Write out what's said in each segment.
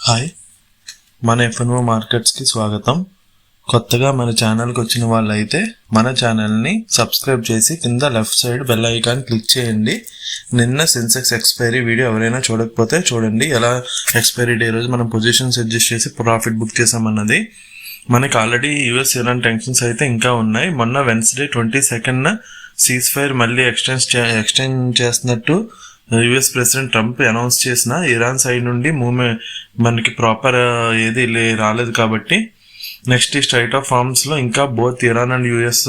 Hi, మన F&O మార్కెట్స్కి స్వాగతం. కొత్తగా మన ఛానల్కి వచ్చిన వాళ్ళు అయితే మన ఛానల్ని సబ్స్క్రైబ్ చేసి కింద left side bell icon click చేయండి. నిన్న సెన్సెక్స్ ఎక్స్పైరీ వీడియో ఎవరైనా చూడకపోతే చూడండి. ఎలా ఎక్స్పైరీ డే రోజు మనం పొజిషన్స్ అడ్జస్ట్ చేసి ప్రాఫిట్ బుక్ చేసామన్నది. మనకి ఆల్రెడీ యూఎస్ ఇరాన్ టెన్షన్స్ అయితే ఇంకా ఉన్నాయి. మొన్న వెన్స్డే 22న సీజ్ ఫైర్ మళ్ళీ ఎక్స్టెండ్ చేస్తున్నట్టు యుఎస్ ప్రెసిడెంట్ ట్రంప్ అనౌన్స్ చేసిన ఇరాన్ సైడ్ నుండి మనకి ప్రాపర్ ఏది రాలేదు కాబట్టి నెక్స్ట్ ఈ స్ట్రైట్ ఆఫ్ హార్మస్ ఇంకా both Iran and US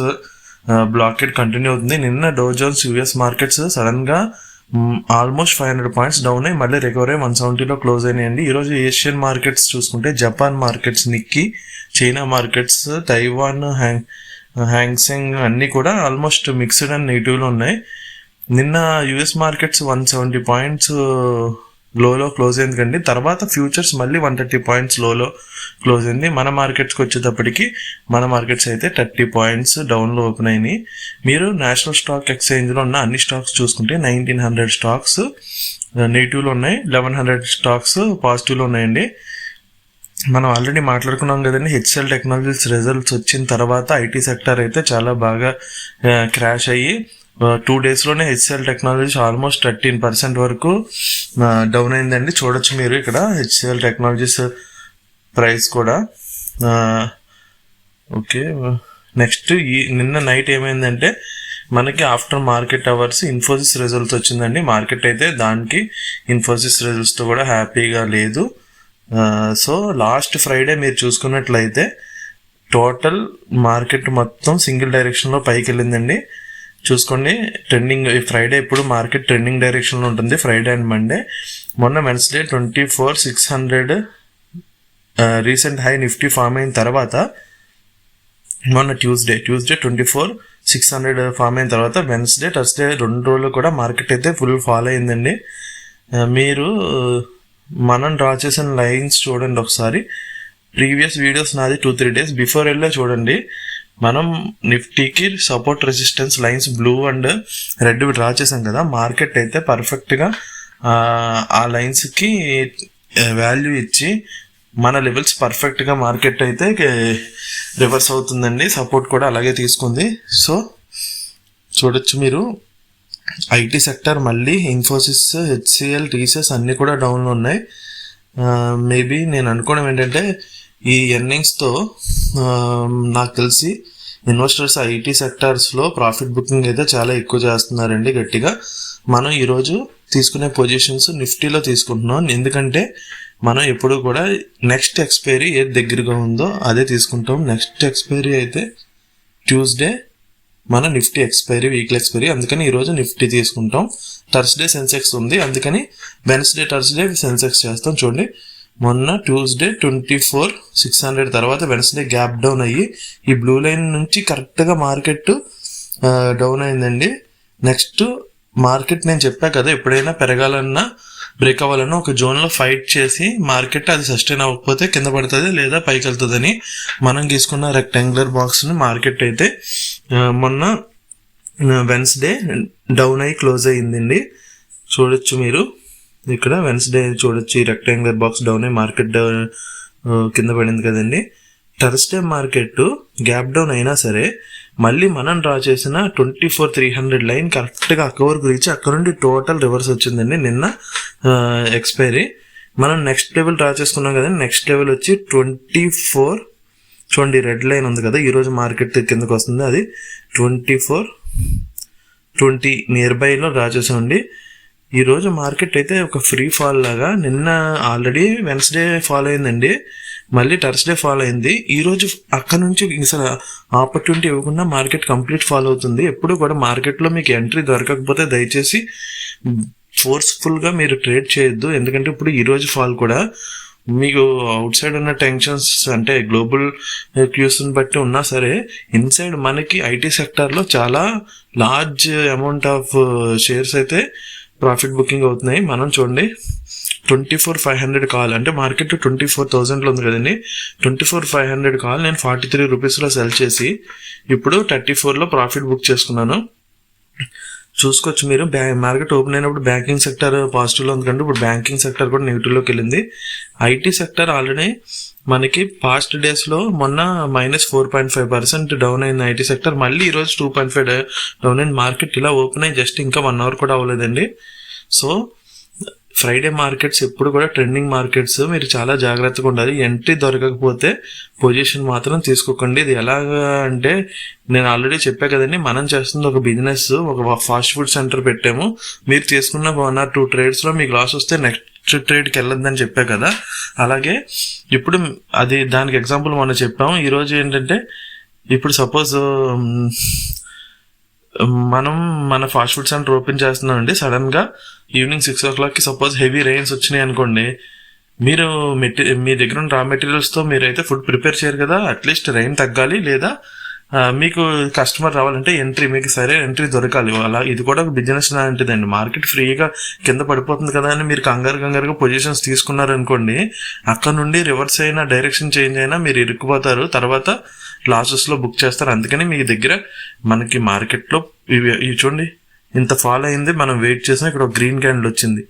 blockade continue అవుతుంది. నిన్న Dow Jones US markets sudden గా ఆల్మోస్ట్ 500 పాయింట్స్ డౌన్ అయ్యి మళ్ళీ రికవర్ అయ్యి 170లో క్లోజ్ అయినాయండి. ఈరోజు ఏషియన్ మార్కెట్స్ చూసుకుంటే Japan markets, Nikkei, China markets, Taiwan, Hang Seng అన్నీ కూడా ఆల్మోస్ట్ మిక్స్డ్ అండ్ నెగిటివ్లో ఉన్నాయి. నిన్న యుఎస్ మార్కెట్స్ 170 పాయింట్స్ లోలో క్లోజ్ అయింది కండి. తర్వాత ఫ్యూచర్స్ మళ్ళీ 130 పాయింట్స్ లోలో క్లోజ్ అయింది. మన మార్కెట్స్కి వచ్చేటప్పటికి మన మార్కెట్స్ అయితే 30 పాయింట్స్ డౌన్లో ఓపెన్ అయినాయి. మీరు నేషనల్ స్టాక్ ఎక్స్చేంజ్లో ఉన్న అన్ని స్టాక్స్ చూసుకుంటే 1900 స్టాక్స్ నెగిటివ్లో ఉన్నాయి, 1100 స్టాక్స్ పాజిటివ్లో ఉన్నాయండి. మనం ఆల్రెడీ మాట్లాడుకున్నాం కదండి, హెచ్సిఎల్ టెక్నాలజీస్ రిజల్ట్స్ వచ్చిన తర్వాత ఐటీ సెక్టర్ అయితే చాలా బాగా క్రాష్ అయ్యి 2 డేస్లోనే హెచ్సిఎల్ టెక్నాలజీస్ ఆల్మోస్ట్ 13% వరకు డౌన్ అయిందండి. చూడొచ్చు మీరు ఇక్కడ హెచ్సిఎల్ టెక్నాలజీస్ ప్రైస్ కూడా. ఓకే, నెక్స్ట్ నిన్న నైట్ ఏమైందంటే మనకి after market hours Infosys results వచ్చిందండి. మార్కెట్ అయితే దానికి ఇన్ఫోసిస్ రిజల్ట్స్తో కూడా హ్యాపీగా లేదు. సో లాస్ట్ ఫ్రైడే మీరు చూసుకున్నట్లయితే టోటల్ మార్కెట్ మొత్తం సింగిల్ డైరెక్షన్లో పైకి వెళ్ళిందండి. చూసుకోండి, ట్రెండింగ్ ఫ్రైడే ఇప్పుడు మార్కెట్ ట్రెండింగ్ డైరెక్షన్లో ఉంటుంది, ఫ్రైడే అండ్ మండే. మొన్న Wednesday 24,600 recent high Nifty form అయిన తర్వాత మొన్న ట్యూస్డే 24,600 ఫామ్ అయిన తర్వాత వెన్స్డే, థర్స్డే 2 రోజులు కూడా మార్కెట్ అయితే ఫుల్ ఫాల్ అయిందండి. మీరు మనం డ్రా చేసిన లైన్స్ చూడండి ఒకసారి. ప్రీవియస్ వీడియోస్ నాది 2-3 డేస్ బిఫోర్ వెళ్ళే చూడండి. మనం నిఫ్టీకి support resistance lines blue and red draw చేసాం కదా. మార్కెట్ అయితే పర్ఫెక్ట్గా ఆ లైన్స్కి వాల్యూ ఇచ్చి మన లెవెల్స్ పర్ఫెక్ట్గా మార్కెట్ అయితే రివర్స్ అవుతుందండి. సపోర్ట్ కూడా అలాగే తీసుకుంది. సో చూడొచ్చు మీరు, ఐటీ సెక్టర్ మళ్ళీ ఇన్ఫోసిస్, హెచ్సిఎల్, టీసీఎస్ అన్నీ కూడా డౌన్లో ఉన్నాయి. మేబీ నేను అనుకోవడం ఏంటంటే ఈ ఎర్నింగ్స్తో నాకు తెలిసి ఇన్వెస్టర్స్ ఐటీ సెక్టార్స్లో ప్రాఫిట్ బుకింగ్ అయితే చాలా ఎక్కువ చేస్తున్నారండి గట్టిగా. మనం ఈరోజు తీసుకునే పొజిషన్స్ నిఫ్టీలో తీసుకుంటున్నాం, ఎందుకంటే మనం ఎప్పుడు కూడా నెక్స్ట్ ఎక్స్పైరీ ఏది దగ్గరగా ఉందో అదే తీసుకుంటాం. నెక్స్ట్ ఎక్స్పైరీ అయితే ట్యూస్డే మన నిఫ్టీ ఎక్స్పైరీ, వీక్లీ ఎక్స్పైరీ, అందుకని ఈరోజు నిఫ్టీ తీసుకుంటాం. థర్స్డే సెన్సెక్స్ ఉంది, అందుకని వెన్స్డే, థర్స్డే సెన్సెక్స్ చేస్తాం. చూడండి, మొన్న ట్యూస్డే 24,600 తర్వాత వెన్స్డే గ్యాప్ డౌన్ అయ్యి ఈ బ్లూ లైన్ నుంచి కరెక్ట్గా మార్కెట్ డౌన్ అయిందండి. నెక్స్ట్ మార్కెట్ నేను చెప్పా కదా, ఎప్పుడైనా పెరగాలన్నా బ్రేక్ అవ్వాలన్నా ఒక జోన్లో ఫైట్ చేసి మార్కెట్ అది సస్టైన్ అవ్వకపోతే కింద పడుతుంది లేదా పైకి వెళ్తుందని మనం తీసుకున్న రెక్టాంగులర్ బాక్స్ని మార్కెట్ అయితే మొన్న వెన్స్డే డౌన్ అయ్యి క్లోజ్ అయ్యిందండి. చూడొచ్చు మీరు ఇక్కడ వెన్స్డే చూడొచ్చు, ఈ రెక్టాంగులర్ బాక్స్ డౌన్ అయ్యి మార్కెట్ కింద పడింది కదండి. థర్స్డే మార్కెట్ గ్యాప్ డౌన్ అయినా సరే మళ్ళీ మనం డ్రా చేసిన 24,300 లైన్ కరెక్ట్గా అక్కడ వరకు రీచ్, అక్కడ నుండి టోటల్ రివర్స్ వచ్చిందండి నిన్న ఎక్స్పైరీ. మనం నెక్స్ట్ లెవెల్ డ్రా చేసుకున్నాం కదండి. నెక్స్ట్ లెవెల్ వచ్చి 24, చూడండి రెడ్ లైన్ ఉంది కదా, ఈరోజు మార్కెట్ కిందకు వస్తుంది, అది 24,20 నియర్ బైలో డ్రా చేసామండి. ఈరోజు మార్కెట్ అయితే ఒక ఫ్రీ ఫాల్ లాగా, నిన్న ఆల్రెడీ వెన్స్డే ఫాల్ అయిందండి, మళ్ళీ థర్స్డే ఫాల్ అయింది. ఈరోజు అక్కడ నుంచి అసలు ఆపర్చునిటీ ఇవ్వకుండా మార్కెట్ కంప్లీట్ ఫాల్ అవుతుంది. ఎప్పుడు కూడా మార్కెట్లో మీకు ఎంట్రీ దొరకకపోతే దయచేసి ఫోర్స్ఫుల్గా మీరు ట్రేడ్ చేయొద్దు, ఎందుకంటే ఇప్పుడు ఈరోజు ఫాల్ కూడా మీకు అవుట్ సైడ్ ఉన్న టెన్షన్స్ అంటే గ్లోబల్ క్యూస్ని బట్టి ఉన్నా సరే ఇన్సైడ్ మనకి ఐటీ సెక్టార్లో చాలా లార్జ్ అమౌంట్ ఆఫ్ షేర్స్ అయితే ప్రాఫిట్ బుకింగ్ అవుతున్నాయి. మనం చూడండి 24,500 కాల్ అంటే మార్కెట్ 24,000లో ఉంది కదండి. 24,500 కాల్ నేను 43 రూపీస్లో సెల్ చేసి ఇప్పుడు 34లో ప్రాఫిట్ బుక్ చేసుకున్నాను. చూసుకోవచ్చు మీరు. మార్కెట్ ఓపెన్ అయినప్పుడు బ్యాంకింగ్ సెక్టర్ పాజిటివ్లో ఉంది కంటే ఇప్పుడు బ్యాంకింగ్ సెక్టర్ కూడా నెగిటివ్లోకి వెళ్ళింది. ఐటీ సెక్టర్ ఆల్రెడీ మనకి పాస్ట్ డేస్లో మొన్న -4.5% డౌన్ అయింది ఐటీ సెక్టర్. మళ్ళీ ఈరోజు 2.5 డౌన్ అయింది. మార్కెట్ ఇలా ఓపెన్ అయ్యి జస్ట్ ఇంకా 1 అవర్ కూడా అవ్వలేదండి. సో ఫ్రైడే మార్కెట్స్ ఎప్పుడు కూడా ట్రెండింగ్ మార్కెట్స్, మీరు చాలా జాగ్రత్తగా ఉండాలి. ఎంట్రీ దొరకకపోతే పొజిషన్ మాత్రం తీసుకోకండి. ఇది ఎలాగా అంటే నేను ఆల్రెడీ చెప్పా కదండి, మనం చేస్తుంది ఒక బిజినెస్, ఒక ఫాస్ట్ ఫుడ్ సెంటర్ పెట్టాము. మీరు తీసుకున్న 1 or 2 ట్రేడ్స్లో మీకు లాస్ వస్తే నెక్స్ట్ ట్రేడ్కి వెళ్ళొద్దని చెప్పా కదా. అలాగే ఇప్పుడు అది దానికి ఎగ్జాంపుల్ మనం చెప్పాము. ఈరోజు ఏంటంటే ఇప్పుడు సపోజ్ మనం మన ఫాస్ట్ ఫుడ్ సెంటర్ ఓపెన్ చేస్తున్నామండి. సడన్గా ఈవినింగ్ 6 o'clockకి సపోజ్ హెవీ రెయిన్స్ వచ్చినాయి అనుకోండి, మీరు మీ దగ్గర ఉన్న రా మెటీరియల్స్తో మీరైతే ఫుడ్ ప్రిపేర్ చేయరు కదా. అట్లీస్ట్ రెయిన్ తగ్గాలి, లేదా మీకు కస్టమర్ రావాలంటే ఎంట్రీ, మీకు సరే ఎంట్రీ దొరకాలి. అలా ఇది కూడా ఒక బిజినెస్ లాంటిదండి. మార్కెట్ ఫ్రీగా కింద పడిపోతుంది కదా అని మీరు కంగారుగా పొజిషన్స్ తీసుకున్నారనుకోండి, అక్కడ నుండి రివర్స్ అయినా డైరెక్షన్ చేంజ్ అయినా మీరు ఇరుక్కుపోతారు, తర్వాత లాసెస్లో బుక్ చేస్తారు. అందుకని మీ దగ్గర మనకి మార్కెట్లో ఇవి చూడండి ఇంత ఫాల్ అయింది, మనం వెయిట్ చేసినా ఇక్కడ ఒక గ్రీన్ క్యాండిల్ వచ్చింది.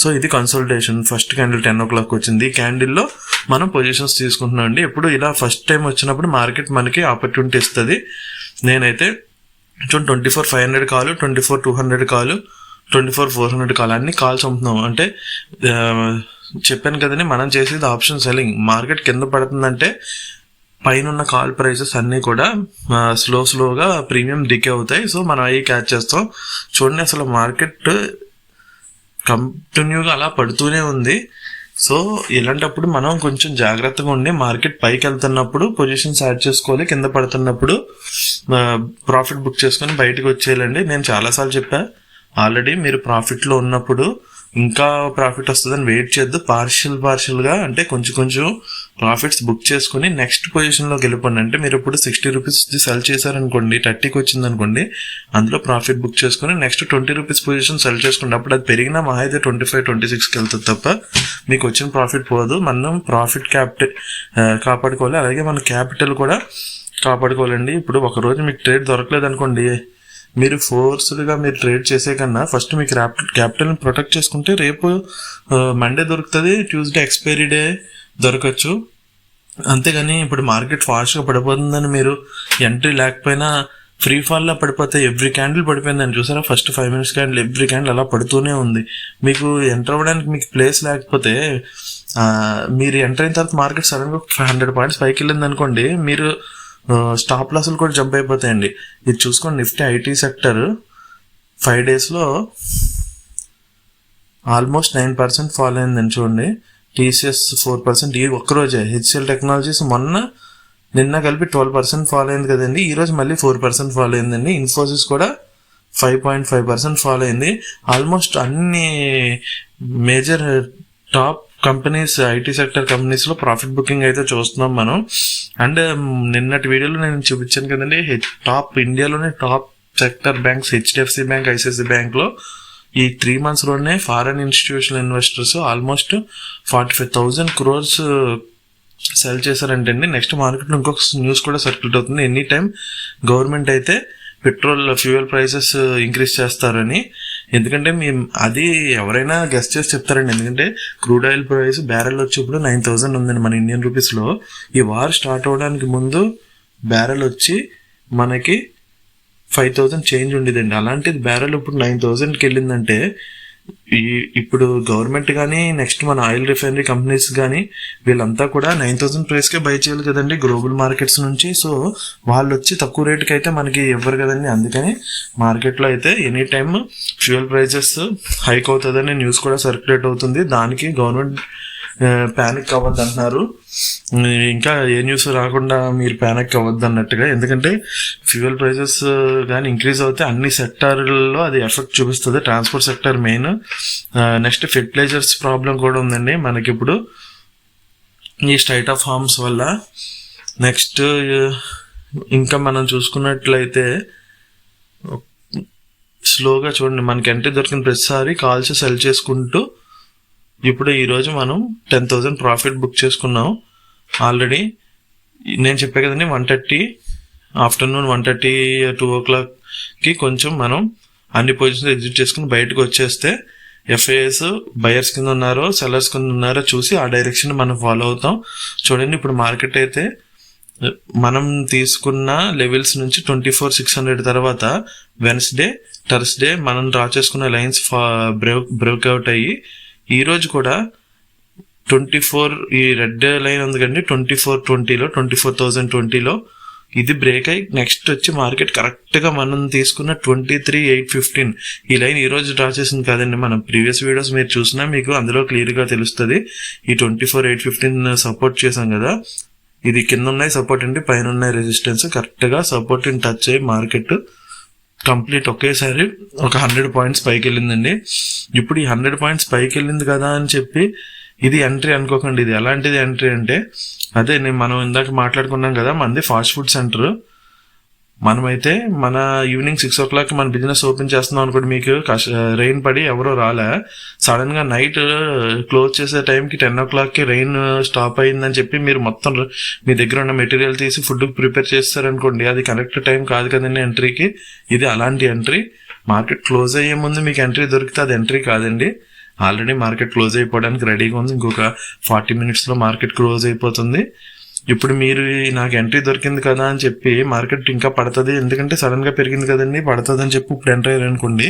సో ఇది కన్సల్టేషన్. ఫస్ట్ క్యాండిల్ 10 o'clock వచ్చింది. ఈ క్యాండిల్లో మనం పొజిషన్స్ తీసుకుంటున్నాం అండి. ఎప్పుడు ఇలా ఫస్ట్ టైం వచ్చినప్పుడు మార్కెట్ మనకి ఆపర్చునిటీ ఇస్తుంది. నేనైతే చూడండి 24,500 కాలు, 24,200 కాలు, 24,400 కాలు, అన్ని కాల్స్ అమ్ముతున్నాం. అంటే చెప్పాను కదండి, మనం చేసేది ఆప్షన్ సెల్లింగ్. మార్కెట్ కింద పడుతుందంటే పైన ఉన్న కాల్ ప్రైసెస్ అన్నీ కూడా స్లోగా ప్రీమియం డికే అవుతాయి. సో మనం అవి క్యాచ్ చేస్తాం. చూడండి అసలు మార్కెట్ కంటిన్యూగా అలా పడుతూనే ఉంది. సో ఇలాంటప్పుడు మనం కొంచెం జాగ్రత్తగా ఉండి మార్కెట్ పైకి వెళ్తున్నప్పుడు పొజిషన్స్ యాడ్ చేసుకోవాలి, కింద పడుతున్నప్పుడు ప్రాఫిట్ బుక్ చేసుకొని బయటకు వచ్చేయాలండి. నేను చాలాసార్లు చెప్పా ఆల్రెడీ, మీరు ప్రాఫిట్లో ఉన్నప్పుడు ఇంకా ప్రాఫిట్ వస్తుందని వెయిట్ చేద్దు. పార్షియల్గా అంటే కొంచెం ప్రాఫిట్స్ బుక్ చేసుకుని నెక్స్ట్ పొజిషన్లోకి వెళ్ళిపోండి. అంటే మీరు ఇప్పుడు 60 రూపీస్ సెల్ చేశారనుకోండి, 30కి వచ్చింది అనుకోండి, అందులో ప్రాఫిట్ బుక్ చేసుకుని నెక్స్ట్ 20 రూపీస్ పొజిషన్ సెల్ చేసుకోండి. అప్పుడు అది పెరిగినా మహా అయితే 25-26కి వెళ్తుంది తప్ప మీకు వచ్చిన ప్రాఫిట్ పోదు. మనం ప్రాఫిట్ కాపాడుకోవాలి, అలాగే మన క్యాపిటల్ కూడా కాపాడుకోవాలండి. ఇప్పుడు ఒకరోజు మీకు ట్రేడ్ దొరకలేదు అనుకోండి, మీరు ఫోర్స్డ్గా మీరు ట్రేడ్ చేసే కన్నా ఫస్ట్ మీకు క్యాపిటల్ని ప్రొటెక్ట్ చేసుకుంటే రేపు మండే దొరుకుతుంది, ట్యూస్డే ఎక్స్పైరీ డే దొరకచ్చు. అంతేగాని ఇప్పుడు మార్కెట్ ఫాస్ట్గా పడిపోతుందని మీరు ఎంట్రీ లేకపోయినా ఫ్రీ ఫాల్లో పడిపోతే ఎవ్రీ క్యాండిల్ పడిపోయిందని చూసారా. First 5 minutes candle, every candle అలా పడుతూనే ఉంది. మీకు ఎంటర్ అవ్వడానికి మీకు ప్లేస్ లేకపోతే మీరు ఎంటర్ అయిన తర్వాత మార్కెట్ సడన్గా 100 points పైకి వెళ్ళింది అనుకోండి, మీరు స్టాప్ లాస్లు కూడా జంప్ అయిపోతాయండి. ఇది చూసుకోండి, నిఫ్టీ ఐటీ సెక్టర్ 5 daysలో ఆల్మోస్ట్ 9% ఫాల్ అయిందని చూడండి. టీసీఎస్ 4%, ఈ ఒక్కరోజే. హెచ్సిఎల్ టెక్నాలజీస్ నిన్న కలిపి 12% ఫాల్ అయింది కదండి, ఈరోజు మళ్ళీ 4% ఫాల్ అయిందండి. ఇన్ఫోసిస్ కూడా 5.5% ఫాల్ అయింది. ఆల్మోస్ట్ అన్ని major top companies, IT sector కంపెనీస్లో ప్రాఫిట్ బుకింగ్ అయితే చూస్తున్నాం మనం. అండ్ నిన్నటి వీడియోలో నేను చూపించాను కదండి, ఇండియాలోనే top sector banks HDFC bank, ICICI బ్యాంక్లో ఈ 3 monthsలోనే foreign institutional investors almost 45,000 crores sell చేశారంటే అండి. నెక్స్ట్ మార్కెట్లో ఇంకొక న్యూస్ కూడా సర్క్యులేట్ అవుతుంది. ఎనీ టైం గవర్నమెంట్ అయితే పెట్రోల్ ఫ్యూయల్ ప్రైసెస్ ఇంక్రీజ్ చేస్తారని. ఎందుకంటే అది ఎవరైనా గెస్ట్ చేసి చెప్తారండి. ఎందుకంటే క్రూడ్ ఆయిల్ ప్రైస్ బ్యారెల్ వచ్చి ఇప్పుడు 9,000 ఉందండి మన ఇండియన్ రూపీస్లో. ఈ వార్ స్టార్ట్ అవ్వడానికి ముందు బ్యారెల్ వచ్చి మనకి 5,000 చేంజ్ ఉండేదండి. అలాంటిది బ్యారెల్ ఇప్పుడు 9,000కి వెళ్ళిందంటే ఇప్పుడు గవర్నమెంట్ కానీ నెక్స్ట్ మన ఆయిల్ రిఫైనరీ కంపెనీస్ కానీ వీళ్ళంతా కూడా 9,000 ప్రైస్కే బై చేయాలి కదండి గ్లోబల్ మార్కెట్స్ నుంచి. సో వాళ్ళు వచ్చి తక్కువ రేటుకి అయితే మనకి ఇవ్వరు కదండి. అందుకని మార్కెట్లో అయితే any time fuel prices hike అవుతుందని న్యూస్ కూడా సర్క్యులేట్ అవుతుంది. దానికి గవర్నమెంట్ ప్యానిక్ అవ్వద్దు అంటున్నారు. ఇంకా ఏ న్యూస్ రాకుండా మీరు ప్యానిక్ అవ్వద్దు అన్నట్టుగా. ఎందుకంటే ఫ్యూయల్ ప్రైజెస్ కానీ ఇంక్రీజ్ అవుతే అన్ని సెక్టార్లలో అది ఎఫెక్ట్ చూపిస్తుంది. Transport sector main. Next fertilizers problem కూడా ఉందండి మనకి ఇప్పుడు ఈ స్టైట్ ఆఫ్ హార్మ్స్ వల్ల. నెక్స్ట్ ఇంకా మనం చూసుకున్నట్లయితే స్లోగా చూడండి, మనకి ఎంట్రీ దొరికిన ప్రతిసారి కాల్స్ సెల్ చేసుకుంటూ ఇప్పుడు ఈరోజు మనం 10,000 ప్రాఫిట్ బుక్ చేసుకున్నాం ఆల్రెడీ. నేను చెప్పే కదండి 1:30 ఆఫ్టర్నూన్ 1:30 2 o'clockకి కొంచెం మనం అన్ని పొజిషన్స్ ఎగ్జిట్ చేసుకుని బయటకు వచ్చేస్తే ఎఫ్ఐఎస్ బయర్స్ కింద ఉన్నారో సెల్లర్స్ కింద ఉన్నారో చూసి ఆ డైరెక్షన్ మనం ఫాలో అవుతాం. చూడండి ఇప్పుడు మార్కెట్ అయితే మనం తీసుకున్న లెవెల్స్ నుంచి 24,600 తర్వాత వెన్స్డే థర్స్డే మనం డ్రా చేసుకున్న లైన్స్ బ్రేక్అవుట్ అయ్యి ఈ రోజు కూడా 24 ఈ రెడ్ లైన్ ఉంది కండి 2420లో 24,020లో ఇది బ్రేక్ అయ్యి నెక్స్ట్ వచ్చి మార్కెట్ కరెక్ట్గా మనం తీసుకున్న 23,815 ఈ లైన్ ఈ రోజు డ్రా చేసింది కాదండి. మనం ప్రీవియస్ వీడియోస్ మీరు చూసినా మీకు అందులో క్లియర్గా తెలుస్తుంది. ఈ 24,815 సపోర్ట్ చేసాం కదా, ఇది కింద ఉన్నాయి సపోర్ట్ అండి, పైన ఉన్నాయి రెసిస్టెన్స్. కరెక్ట్గా సపోర్ట్ టచ్ అయ్యి మార్కెట్ కంప్లీట్ ఒకేసారి ఒక 100 పాయింట్స్ పైకి వెళ్ళిందండి. ఇప్పుడు ఈ 100 పాయింట్స్ పైకి వెళ్ళింది కదా అని చెప్పి ఇది ఎంట్రీ అనుకోకండి. ఇది ఎలాంటిది ఎంట్రీ అంటే అదే మనం ఇందాక మాట్లాడుకున్నాం కదా, మనది ఫాస్ట్ ఫుడ్ సెంటర్. మనమైతే మన ఈవినింగ్ 6 o'clock మన బిజినెస్ ఓపెన్ చేస్తున్నాం అనుకోండి, మీకు రెయిన్ పడి ఎవరో రాలే, సడన్ గా నైట్ క్లోజ్ చేసే టైంకి 10 o'clockకి రెయిన్ స్టాప్ అయిందని చెప్పి మీరు మొత్తం మీ దగ్గర ఉన్న మెటీరియల్ తీసి ఫుడ్ ప్రిపేర్ చేస్తారనుకోండి, అది కరెక్ట్ టైం కాదు కదండి ఎంట్రీకి. ఇది అలాంటి ఎంట్రీ. మార్కెట్ క్లోజ్ అయ్యే ముందు మీకు ఎంట్రీ దొరికితే అది ఎంట్రీ కాదండి. ఆల్రెడీ మార్కెట్ క్లోజ్ అయిపోవడానికి రెడీగా ఉంది. ఇంకొక 40 minutesలో మార్కెట్ క్లోజ్ అయిపోతుంది. ఇప్పుడు మీరు నాకు ఎంట్రీ దొరికింది కదా అని చెప్పి మార్కెట్ ఇంకా పడుతుంది, ఎందుకంటే సడన్ గా పెరిగింది కదండి, పడుతుంది అని చెప్పి ఇప్పుడు ఎంటర్ అయ్యారు అనుకోండి,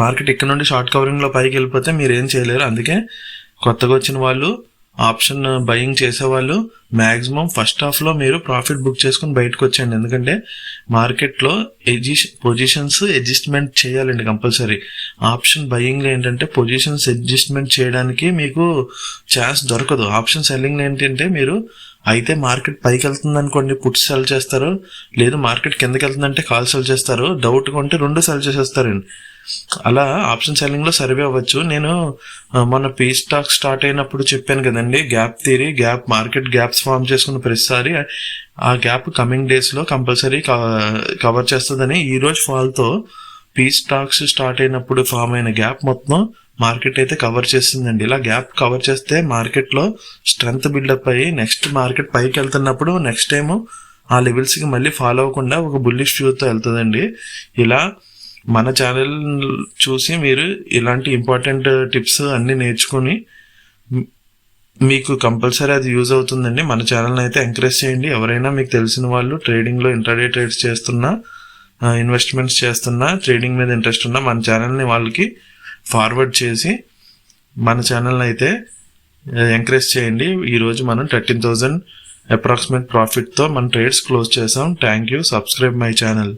మార్కెట్ ఇక్కడ నుండి షార్ట్ కవరింగ్ లో పైకి వెళ్ళిపోతే మీరు ఏం చేయలేరు. అందుకే కొత్తగా వచ్చిన వాళ్ళు, ఆప్షన్ బయింగ్ చేసేవాళ్ళు మ్యాక్సిమం ఫస్ట్ హాఫ్ లో మీరు ప్రాఫిట్ బుక్ చేసుకుని బయటకు వచ్చేయండి. ఎందుకంటే మార్కెట్ లో పొజిషన్స్ అడ్జస్ట్మెంట్ చేయాలండి కంపల్సరీ. ఆప్షన్ బయింగ్ లో ఏంటంటే పొజిషన్స్ అడ్జస్ట్మెంట్ చేయడానికి మీకు ఛాన్స్ దొరకదు. ఆప్షన్ సెల్లింగ్ లో ఏంటంటే మీరు అయితే మార్కెట్ పైకి వెళ్తుంది అనుకోండి పుట్స్ సెల్ చేస్తారు, లేదు మార్కెట్ కిందకి వెళ్తుందంటే కాల్ సెల్ చేస్తారు, డౌట్గా ఉంటే 2 సెల్ చేసేస్తారండి. అలా ఆప్షన్ సెల్లింగ్ లో సర్వే అవ్వచ్చు. నేను మొన్న పీ స్టాక్ స్టార్ట్ అయినప్పుడు చెప్పాను కదండి, gap theory, gap market gaps form చేసుకున్న ప్రతిసారి ఆ గ్యాప్ కమింగ్ డేస్ లో కంపల్సరీ కవర్ చేస్తుందని. ఈ రోజు ఫాల్ తో పీ స్టాక్స్ స్టార్ట్ అయినప్పుడు ఫామ్ అయిన గ్యాప్ మొత్తం మార్కెట్ అయితే కవర్ చేస్తుందండి. ఇలా గ్యాప్ కవర్ చేస్తే మార్కెట్ లో స్ట్రెంత్ బిల్డప్ అయ్యి నెక్స్ట్ మార్కెట్ పైకి వెళ్తున్నప్పుడు నెక్స్ట్ టైం ఆ లెవెల్స్ కి మళ్ళీ ఫాలో అవ్వకుండా ఒక బుల్లిష్ వ్యూతో వెళ్తుందండి. ఇలా మన ఛానల్ చూసి మీరు ఇలాంటి ఇంపార్టెంట్ టిప్స్ అన్ని నేర్చుకొని మీకు కంపల్సరీ అది యూజ్ అవుతుందండి. మన ఛానల్ని అయితే ఎంకరేజ్ చేయండి. ఎవరైనా మీకు తెలిసిన వాళ్ళు ట్రేడింగ్లో ఇంట్రాడే ట్రేడ్స్ చేస్తున్నా, ఇన్వెస్ట్మెంట్స్ చేస్తున్నా, ట్రేడింగ్ మీద ఇంట్రెస్ట్ ఉన్నా మన ఛానల్ని వాళ్ళకి ఫార్వర్డ్ చేసి మన ఛానల్ని అయితే ఎంకరేజ్ చేయండి. ఈరోజు మనం 13,000 అప్రాక్సిమేట్ ప్రాఫిట్తో మన ట్రేడ్స్ క్లోజ్ చేసాం. Thank you. Subscribe my channel.